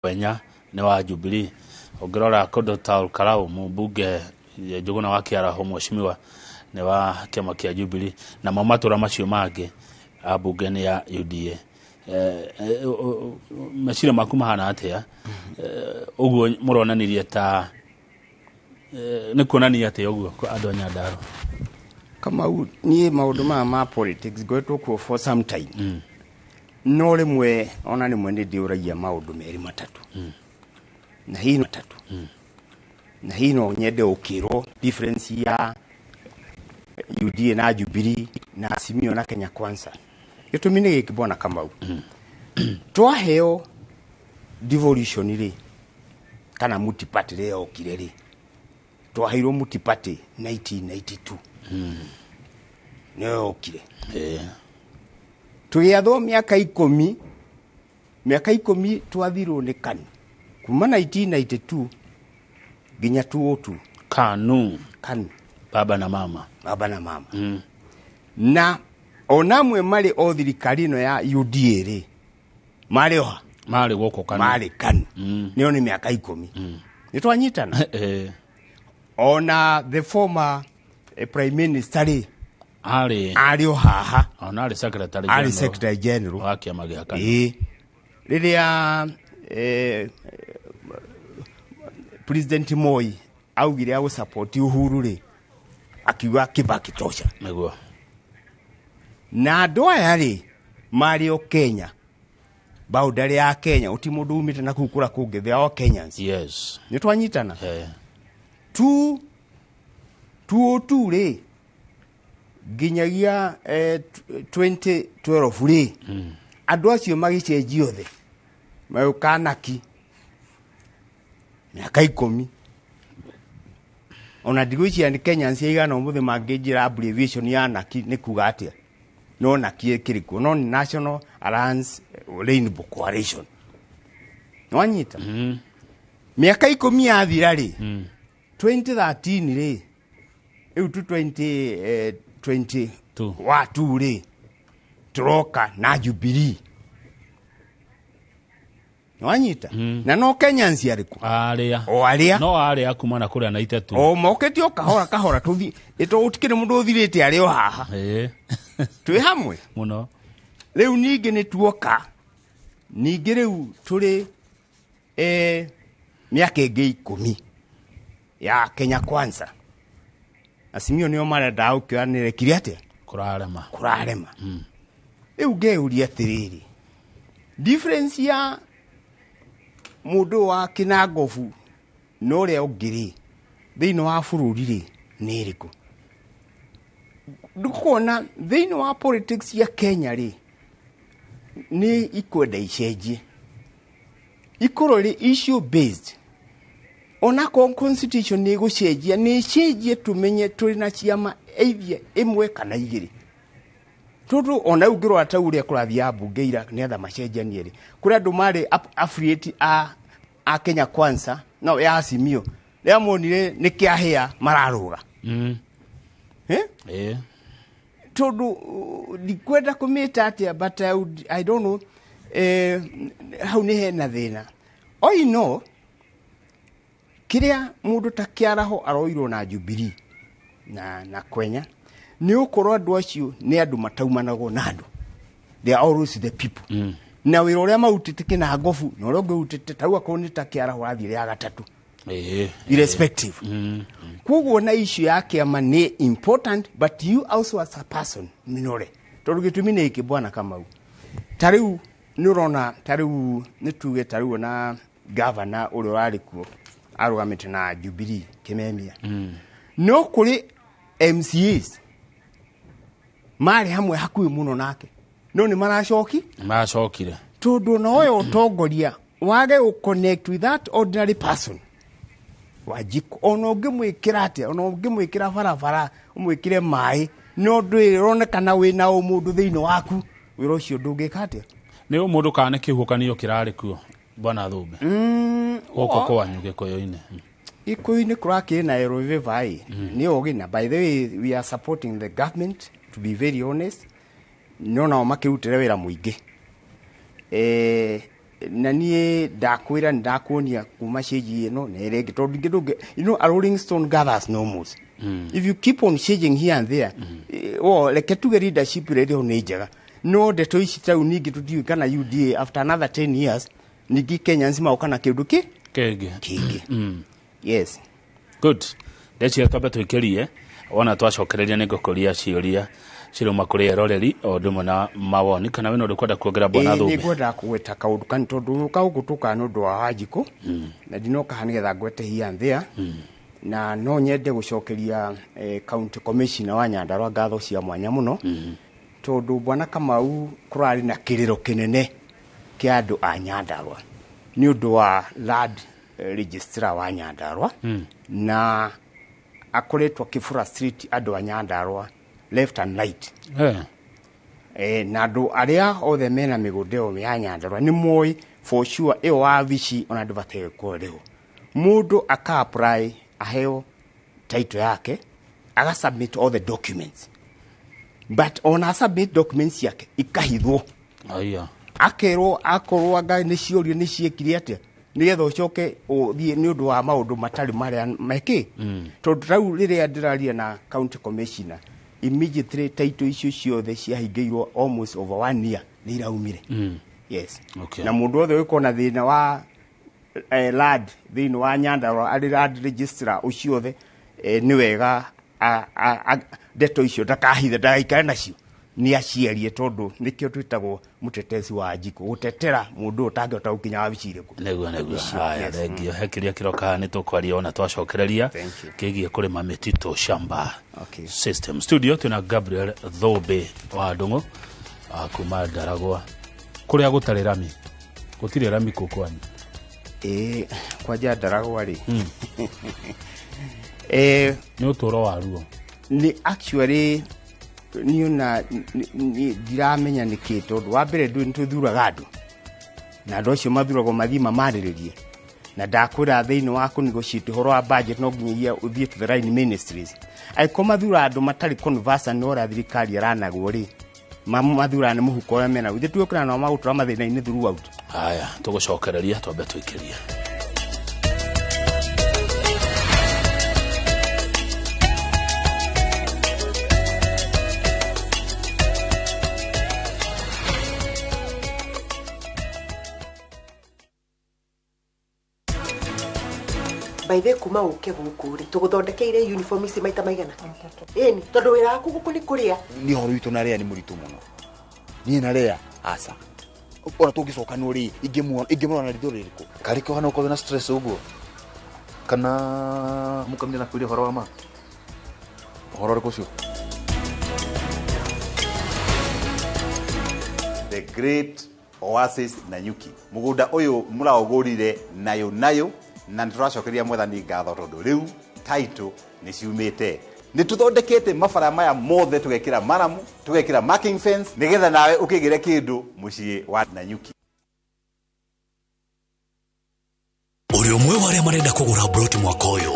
wenya ni wa Jubilee ogirora kodo taul karau mbunge Njuguna wa Kiaraho mheshimiwa ni wa kiama kia Jubilee na mamatura macio mange abunge ni ya UDA mashira makuma hana atia uguo muronanirie ta ni kuonania atia uguo andu Nyandaro kama ni maundu ma politics gwetwo ko for some time no rimwe ona ni mwende ndiuragia maundu meri matatu na hino matatu na hino nyende ukiro difference ya UDA na Jubilee na Simio na Kenya Kwanza gitumine gikibona kama twaheo devolution ri kana multiparty leo kireri twahiro multiparty 1992 no kire tugiathwo miaka 10 twathirwo ni kanu kuma 1992 ginya 2002 kanu baba na mama na onamwe mali o thirikari no ya UDA ri mali goko kanu mali kanu niyo ni miaka 10 nitwanyitana ona the former prime minister ri ari haha ona ari secretary general wa kiama gia kanu riria President Moi augire agu support Uhuru ri akiwa Kibaki tosha meguo na andu aya ri mari o Kenya boundary ya Kenya uti mundu umite na kukura kungi the all Kenyans yes ni twanyitana 202 ri ginyagia 2012 ri andu acio magicenjio the mayukanaki miaka 10 ona ndigucia ni Kenyans igana umuthe mangejira abbreviation ya naki ni kuga atia no naki kiriko no National Alliance Rainbow Coalition no anyita miaka 10 yathira ri 2013 ri eu 2022 watu ri troka na Jubilee wanyita na no Kenyans yariku aria no aria kumana kuria na itetu o moketio kahora tuthi ito utikire mundu uthirite ario haha twi hamwe muno riu ningi ni tuoka ningi riu turi miaka ingi 10 ya Kenya Kwanza Asimio nio marenda aukianire kiriate kurarema riu ngeuria tiriri difference ya mundu wa Kinangofu no ria ungiri thiini wa bururi ri ni iriku ndukona thiini wa politics ya Kenya ri ni ikwenda icenjie ikoro ri issue based ona constitution ni gucenjia ni cenjie tumenye turi na ciama either imwe kana igiri tutu ona ugiro atauria kurathia bungeira ni atha macenjanie ri kuri andu mari affiliate a Kenya Kwanza no ya Simio ria monire ni kiahia mararuga tutu dikwenda kumita atia but I don't know how ni hena thina oi no kiria mundu ta Kiaraho aroirwo na Jubilee na Kwenya ni ukorwo andu acio ni andu mataumanago na andu they are always the people na wira uria mautite Kinangofu no rongo utite tauga ko ni ta Kiaraho athire ya gatatu irrespective kuguo na issue yake ama ni important but you also as a person minore tondu gitumi ni ikibwana kama tariu ni urona tariu ni tuge tariu na governor uri warikuo arugamite na Jubilee Kimemia no kuri MCAs mari hamwe hakui muno nake no ni maracokire tondu no yo tongoria wage u connect with that ordinary person wajiko ono ngimwikira atia ono ngimwikira barabara umwikire mai no ndwironekana wina umundu thiini waku wira ucio ndungika atia ni umundu kana kihukanio kirari kuo bwana Thumbi oko kwa nyuge koyoine ikoine kuraki na erovevai ni ogina by the way we are supporting the government to be very honest no na makirutire wira muingi na niĩ ndakwĩra ndakuonia kuma stage ĩno na ĩrĩngĩ tondũ a Rolling Stone gathers no most. If you keep on changing here and there, reke tuge leadership ĩrĩa nĩ njega no ndeto ici tau ningĩ tũtiũĩ kana UDA after another 10 years ningĩ Kenyans maũka na kĩndũ kĩngĩ. Yes. Good. Ndeci twambe twĩkĩrie wona twacokereria nĩ ngũkũria ciũria ciruma kũrĩ eroreri o ndũmwe na mawoni kana wĩna ũndũ kwenda kuongerera Bwana Thumbi? Nĩ ngwenda gweta kaũndũ kanini tondũ gũtũka nĩ ũndũ wa Wanjikũ na ndinoka haha nĩgetha ngwete here and there na no nyende gũcokeria county commissioner wa Nyandarua ngatho cia mwanya mũno tondũ Bwana Kamau kũrarĩ na kĩrĩro kĩnene kĩa andũ a Nyandarua nĩ ũndũ wa land registrar wa Nyandarua na akoretwo akĩfrustrate andũ a Nyandarua left and right. Na andũ arĩa othe mena mĩgũnda ĩyo ya Nyandarua nĩ moĩ for sure ĩyo wabici ona ndĩbataire kũrĩho. Mũndũ aka-apply aheo title yake submit all the documents but ona submit documents yake ikahithwo akerwo akorwo anga nĩ ciũrio nĩ ciekire atĩa nĩgetha ũcoke ũthiĩ nĩ ũndũ wa maũndũ matarĩ marĩa mekĩ tondũ rĩu rĩrĩa ndĩraria na county commissioner immediately title icio ciothe ciahingĩirwo almost over 1 year nĩ iraumire. Yes. Okay. Na mũndũ othe ũko na thĩna wa land thĩinĩ wa Nyandarua arĩ land registrar ũcio othe nĩ wega ndeto icio ndakahithe ndagaikare nacio nĩ aciarie tondũ nĩkĩo twĩtagwo mũtetesi wa Wanjikũ gũtetera mũndũ ũtangĩhota gũkinya wabici irĩkũ. Nĩguo haya thengio hekiria kĩroka nĩ tũkwaria ona twacokereria kĩgiĩ kũrĩma mĩtitũ shamba system. Studio twĩna Gabriel Thumbi wa Ndung'u kuma Ndaragwa kũrĩa gũtarĩ rami gũtirĩ rami kũkwani kwanja Ndaragwa rĩ nĩ ũtũro wa ruo ni actually niona ndiramenya nĩkĩ tondũ wa mbere nĩ tũthuraga andũ na andũ acio mathuragwo mathima marĩrĩrie na ndakwĩra thĩinĩ wa kũnegotiate ũhoro wa budget no nginyagia ũthiĩ to the right ministries aiko mathura andũ matarĩ conversant no thirikari aranagwo rĩ mathura nĩ mũhuko ũrĩa mena ithe tuokana na magũtũra mathĩna-inĩ throughout. Haya tũgũcokereria twambe twĩkĩrie. Baithe kuma uke guku ri tuguthondekeire uniform ici maita maigana eni tondu wira waku guku ni kuria ni horo itu na ria ni muritu muno ni na ria asa ora tungicoka no ri ingimuona na ritho ririku kariko hana uko na stress uguo kana mukamnya na kuria horo wa ma horo riko cio the great oasis Nanyuki mugunda uyu muraogurire nayo na turacokeria mwathani ngatho tondu riu title ni ciumite ni tuthondekete mabara maya mothe tugekira maramu tugekira marking fence nigetha nawe ukigire kindu mucii wa Nanyuki. Uri umwe wale marenda kugura broti mwaka uyu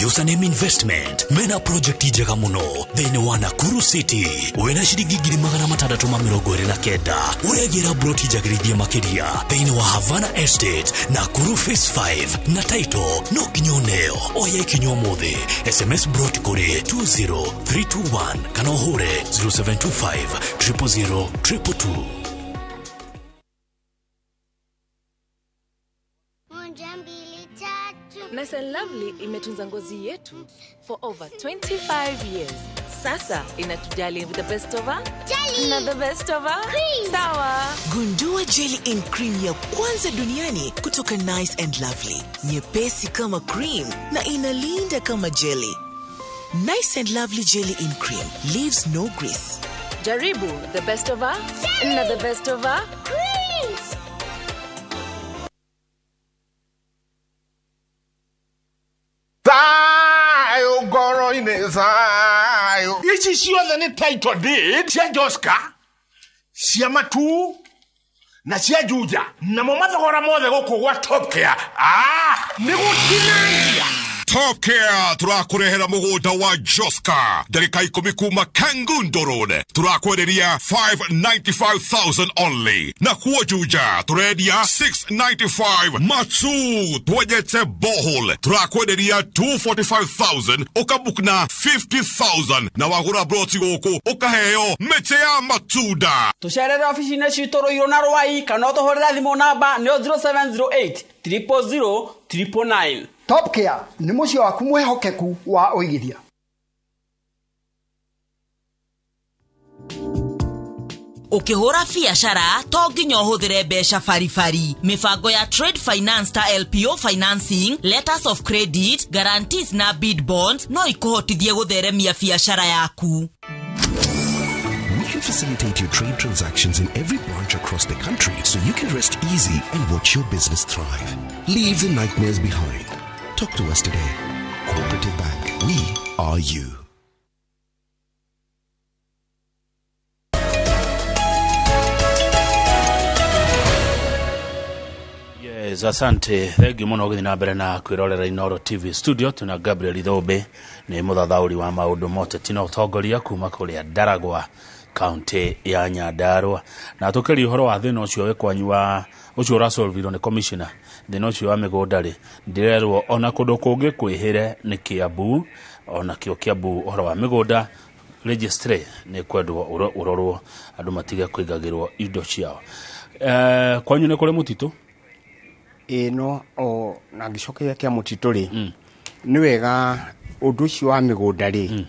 Username Investment mena project njega muno thĩinĩ wa Nakuru City wena ciringi 629 uregira broti njagĩrithie makĩria thĩinĩ wa Havana Estate Nakuru Phase 5 na title no kinyoneo oya ikinyo mothe SMS broti kuri 20321 kana uhure 0725 000 222. Nice and Lovely imetunza ngozi yetu for over 25 years. Sasa inatujali with the best of her jelly na the best of her cream. Sawa. Gundua jelly in cream ya kwanza duniani kutoka Nice and Lovely. Nyepesi kama cream na inalinda kama jelly. Nice and Lovely jelly in cream leaves no grease. Jaribu the best of her na the best of her cream. Ichi ciothe ni title deed cia Joska cia matu na cia Juja na mo mathogora mothe guku gwa Top Care ni gutinangia Top Care turakurehera mugunda wa Joska ndarika 10 kuma Kangundo Road turakwereria 595,000 only na kuojuja turedia 695 Matsu twejete bohol turakwereria 245,000 ukabukna 50,000 na wagura broti goko ukaheo mete ya matunda tusherere ofisi na chitoro yona rwai kana tohorera thimo namba ni 0708 000 999. Top Care ni mucio waku mwehokeku wa uigithia. Ukihura biashara to nginya uhuthire mbeca farifari. Mifango ya trade finance ta LPO financing, letters of credit, guarantees na bid bonds no ikuhotithie gutheremia biashara yaku. We can facilitate your trade transactions in every branch across the country so you can rest easy and watch your business thrive. Leave the nightmares behind. Talk to us today. Cooperative Bank. We are you. Yes, asante. Thegi muno guthi na mbere na kwirorera Inooro TV studio. Tuna Gabriel Thumbi ni muthathauri wa maundu mote tino utongoria kuma kuria Ndaragwa county ya Nyandarua. Na tukiri uhoro wa thina ucio wekwanyu ucio rasolviro ni commissioner thina ucio wa migundari ndirerwo ona kundu kungi kwihire ni Kiambu ona kio Kiambu uhoro wa migunda registry ni kwendwo urorwo andu matige kuigagirwo indo ciao. Kwanyu ni kuri mutitu no o na gicokeria kia mutitu ri ni wega undu ucio wa migunda ri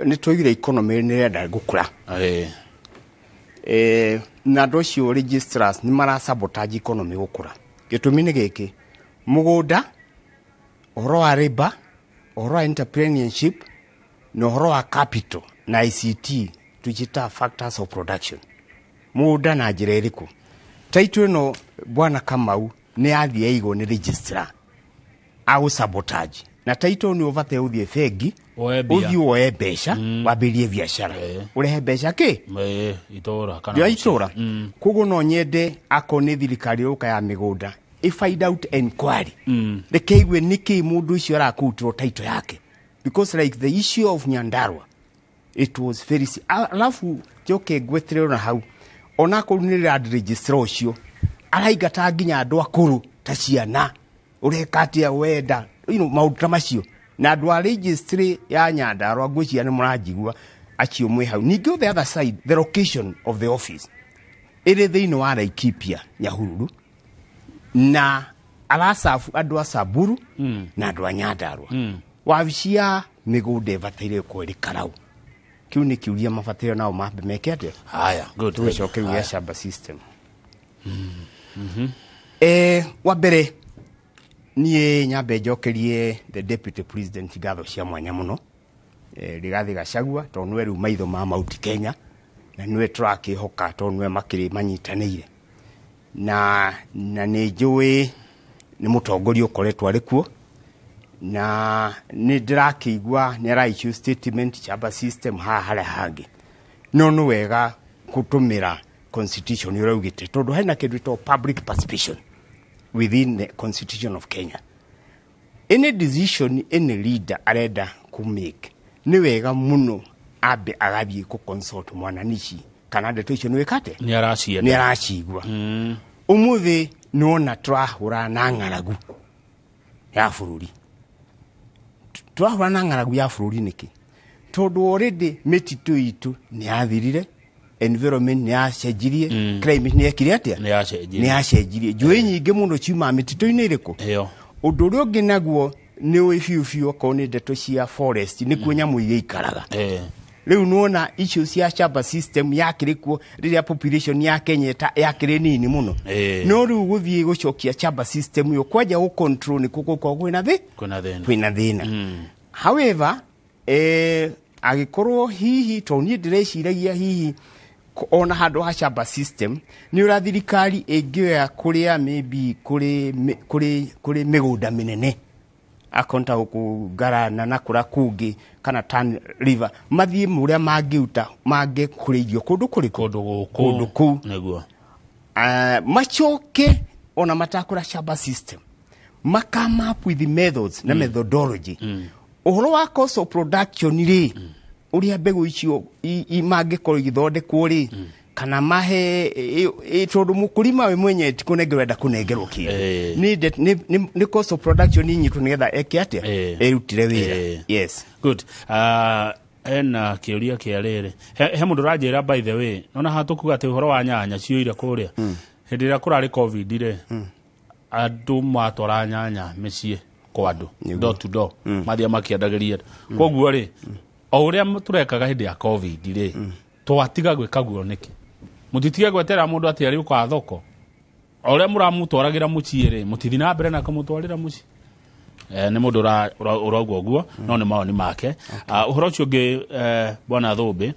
ni toigire economy ni renda gukura na docio registrars ni mara sabotage economy gukura gitumi ni giki mugunda uhoro wa labor uhoro wa entrepreneurship no uhoro wa capital na ICT tujita factors of production mugunda na njira iriku taitu no bwana Kamau ni athie igo ni registrar au sabotage na taitu ni ovate uthie fegi uthie oe besha wabirie biashara urehe besha ki itora kana itora kugo no nyende akoni thirikari uka ya migunda find out inquiry the keigwe niki mundu ucio arakutiro taitu yake because like the issue of Nyandarua it was very alafu joke gwetire na hau ona kurunira register ucio araigata nginya andu akuru ta ciana urekatia wenda maundu macio na andu a registry ya Nyandarua ngwiciana muranjigua acio mwe hau ningi the other side the location of the office iri thiini wa Laikipia Nyahururu na alasafu andu a Samburu na andu a Nyandarua wabici ya migunda bataire kweri karau kiu ni kiuria mabatire nao mambe mekete haya good tucoke ya shamba system wa mbere nie nyambe njokerie the deputy president gatho cia mwanya muno Rigathi Gachagua to nwe ru maitho ma Mount Kenya na nwe track hoka to nwe makiri manyitanire na ni njui ni mutongoria ukoretwa arikuo na ni ndirakigwa ni ra issue statement chamba system hale hangi no no wega kutumira constitution iraugite tondu haina kindu to public participation within the constitution of Kenya. Any decision any leader areda ku make ni wega muno abe agathie ku consult mwananishi kana decision wekate ni aracigwa umuthi nona twahura na ngaragu ya bururi twahura na ngaragu ya bururi niki tondu already metitu itu ni athirire environment ni acenjirie climate ni ekire atia ni acenjirie njui nyingi muno ciuma metitu-ini iriku undu uri ungi naguo ni uifiu ko ni ndeto cia forest ni kuo nyamu iria ikaraga riu nuona issue cia shamba system yakirikuo riria population ya Kenya yakire nini muno no riu guthie gucokia shamba system yo kwaja go control ni kuko kwina thina however agikorwo hihi to ni ndireciiragia hihi ona handu ha shamba system ni ura thirikari ingioya kuria maybe kuri migunda minene akonta ukugarana na kura kungi kana Tan River mathie muria mangiuta mange kuriithio kundu ku neguo machoke ona matakura shamba system come up with the methods na methodology uhoro wa cost of production ri uria mbegu icio imangĩkorwo igithondekwo ri kana mahe tondu mukulima we mwenye tikunengerenda kunengerwo kindu ni cost of production inyitu nigetha eke atia erutire wira. Yes, good. Ena kiuria kiarere he mundu ranjira by the way nona hatukuga ati uhoro wa nyanya cioire kuria hindi ria kurari covid ire andu matwara nyanya micii kwa andu door to door mathia makiendageria koguo ri o uria turekaga hindi ya covid ri twatiga gwika guo niki mutitige gwetera mundu ati ari kwa thoko o uria muramutwaragira mucii ri mutithi na mbere na kumutwarira mucii ni mundu urauga guo no ni maoni make. Uhoro ucio ngi bwana Thumbi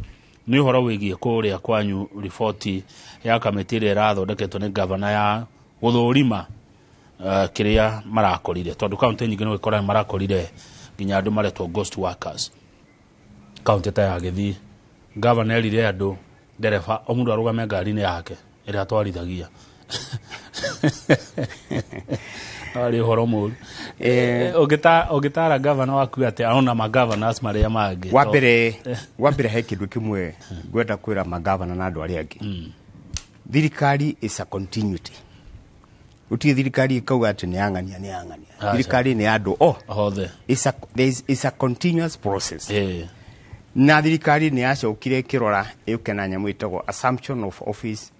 ni uhoro wigie kuria kwanyu ripoti ya kamiti ria irathondeketwo ni governor ya guthurima kiria marakorire tondu county nyingi no ikora marakorire nginya andu maretwo ghost workers. County ta ya Githii governor erire andu ndereba o mundu arugame ngari-ini yake iria atwarithagia ari horo muru ogitara governor waku ati aona ma governors maria mangi wabere he kindu kimwe gwenda kwira ma governor na andu aria angi thirikari is a continuity uti thirikari ikauga ati ni angania thirikari ni andu othe is a continuous process na thirikari ni acokire kirora yukena nyamu itago assumption of office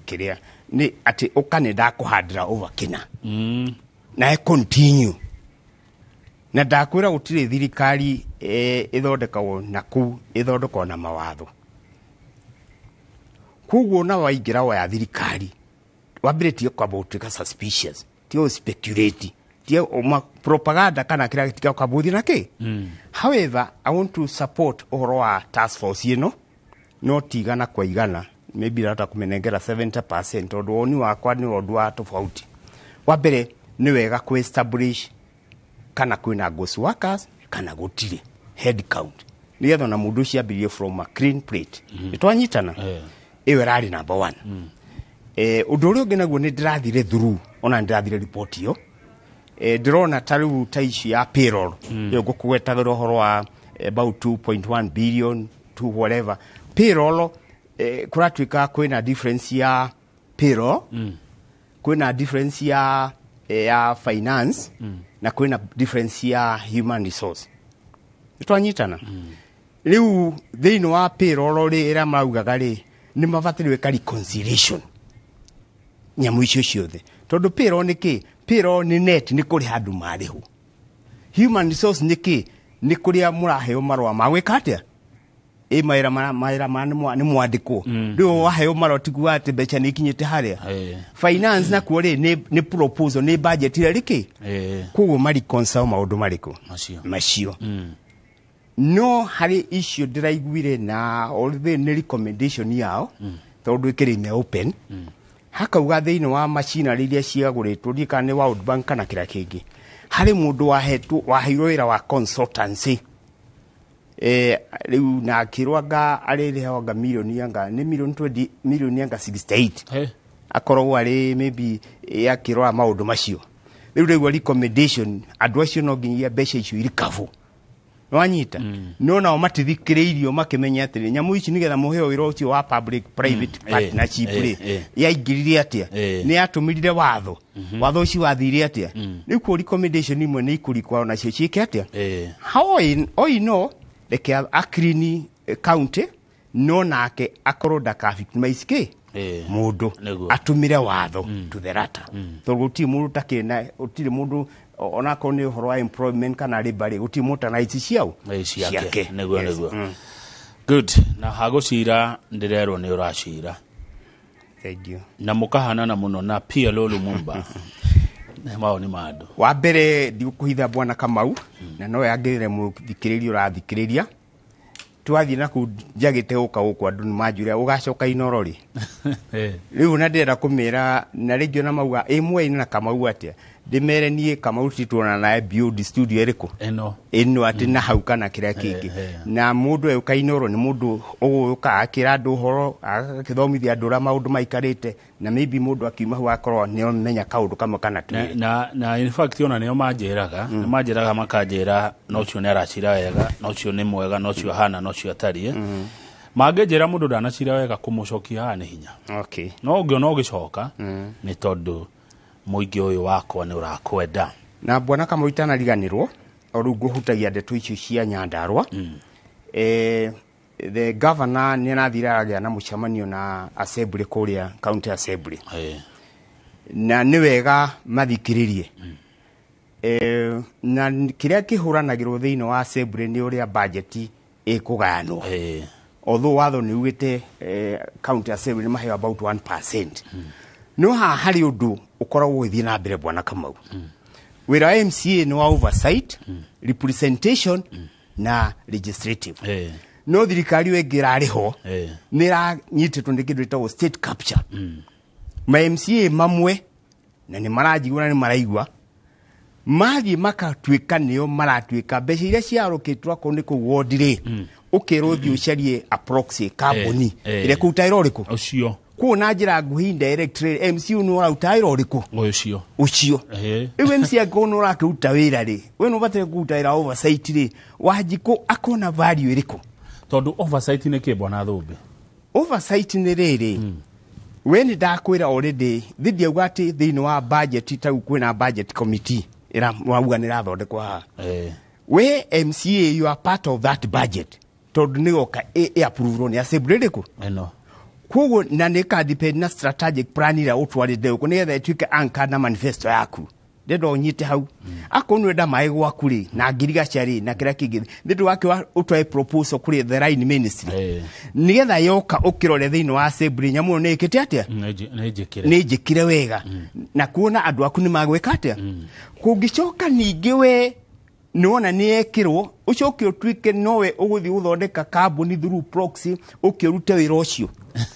kiria ni ati ukanenda kuhandira over kina na continue na ndakwira gutire thirikari ithondekagwo na ku ithondekwo na mawatho kuguo na waingira wa thirikari wambire tio kwabotika suspicious tio speculate tio propaganda kana kira kitika kwabuthi nake. However, I want to support uhoro wa task force no tigana kwa igana maybe hata kumenengera 70% odo oni wakwa ni odo wa tofauti wabere ni wega ku establish kana kwina ghost workers kana gutire head count nigetha na mundu ciambirie from a clean plate itwanyitana ewe rari number 1 undu uri ungi naguo ni ndirathire through ona ndirathire report iyo ndirona tariu taici ya payroll yo gukwetaga uhoro wa about 2.1 billion to whatever payroll kuratuika kwina difference ya payroll kwina difference ya finance na kwina difference ya human resource itwanyitana riu thiino wa payroll ri ira maraugaga ri ni mabatiriwe ka reconciliation nyamu icio ciothe tondu payroll ni ki payroll ni net ni kuri handu mariho human resource ni ki ni kuria muraheo marwa magwika atia maira ni mwandiko ndio waheo marotigu ati becha ni kinyete haria finance na kuore ni proposal ni budget ile riki kugo mari consult maundu mariko macio no hari issue ndiraiguire na all the recommendation yao tondu ikirine open hakauga thiini wa machinery iria ciaguritwo ndikane World Bank kana kira kingi hari mundu waheirwo wira wa consultancy riu na kirwanga arirehaga milioni yanga ni milioni 20 milioni yanga 68 akorwo ari maybe yakirwa maundu macio riu recommendation andu acio no nginya mbeca icio irikavu nwanyita no nao matithikiriirio makimenya atiri nyamu ici nigetha muheo wira ucio wa public private partnership yaingirire atia ni atumirire watho ucio wathire atia riu ku recommendation imwe ni ikurikwa na cio ciike atia no leke akrini county no nake akorwo ndaka victimize ke mundu atumire watho to the latter toguti mundu takena utire mundu ona ko ni uhoro wa employment kana labor uti mutanize ciao ciake neguo good na hagucira ndirerwo ni uracira thank you na mukahana na muno na pia lolu mumba mao ni madu wa mbere ndikuhitha bwana Kamau na no yagirire muthikiririo rathikiriria twathi na ku njagite uka ukwa andu majure ugacoka Inooro ri riu na ndira kumira na rigio na mauga imwe na Kamau atia ndimere nie kama utitwana na build studio eriko eno ati na hau kana kira kingi na mundu euka Inooro ni mundu uguka akira andu horo akithomithia andu ra maundu maikarite na maybe mundu akiuma hu akorwo ni omenya kaundu kamwe kana tu na in fact ona nio manjiraga ni manjiraga makanjira no cio ne aracira wega no cio ni mwega no cio hana no cio atari mangenjira mundu ndanacira wega kumucokia ni hinya no ngio no gicoka ni tondu muingi uyu wakwa ni urakwenda na bwana kama uitana riganirwo orungu hutagia ndeto icio cia Nyandarua the governor ni nathiraga na mucemanio na assembly kuria county assembly na ni wega mathikiririe na kiria kihuranagirwo thiini wa assembly ni uria budget ikuganwo although watho ni ugite county assembly ni maheo about 1%. No hari undu ukoragwo githii na mbere bwana Kamau wira MCA no oversight representation na legislative no thirikari wengira ariho nira nyititwo ndi kindu gitagwo state capture ma MCA mamwe na ni marajigura ni maraigwa mathi makatwika nio maratwika mbeca iria ciarukitwa ko ni ku ward ri ukirwo thi ucarie a proxy company ire kuta iroriku ucio kuna njira nguhi direct MCU no rauta iroriku ucio iwe MCA kono rakuta wira ri we no bate kuta ira oversight ri wajiko akona value iriku tondu oversight ni ke bwana Thumbi oversight ni riri we ni ndakwira already thidi ugati thini wa budget ta kwina budget committee ira wauga ni rathondekwa ha we MCA you are part of that budget tondu ni oka approve ni assembly riku kugo na nika depend na strategic plan ira utwaride uko nigetha ituike anka na manifesto yaku ndedo nyite hau akonwe da mai gwaku ri na ngiriga ciari na kira kingi ndedo wake utwae proposal kuri the line ministry nigetha yoka ukirore thiini wa assembly nyamu ne ikite atia ne jikire wega na kuona andu aku ni magweka atia kungicoka ningi we niwona ni ekirwo ucoke utwike nowe uguthi uthondeka company through proxy ukirute wira ucio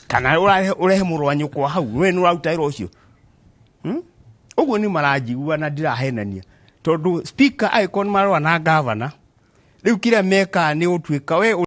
kana urehe murwanyu kwa hau we no rauta wira ucio uguo ni marajigua na ndirahenania tondu speaker icon marwa na governor riu kire meka ni utwika we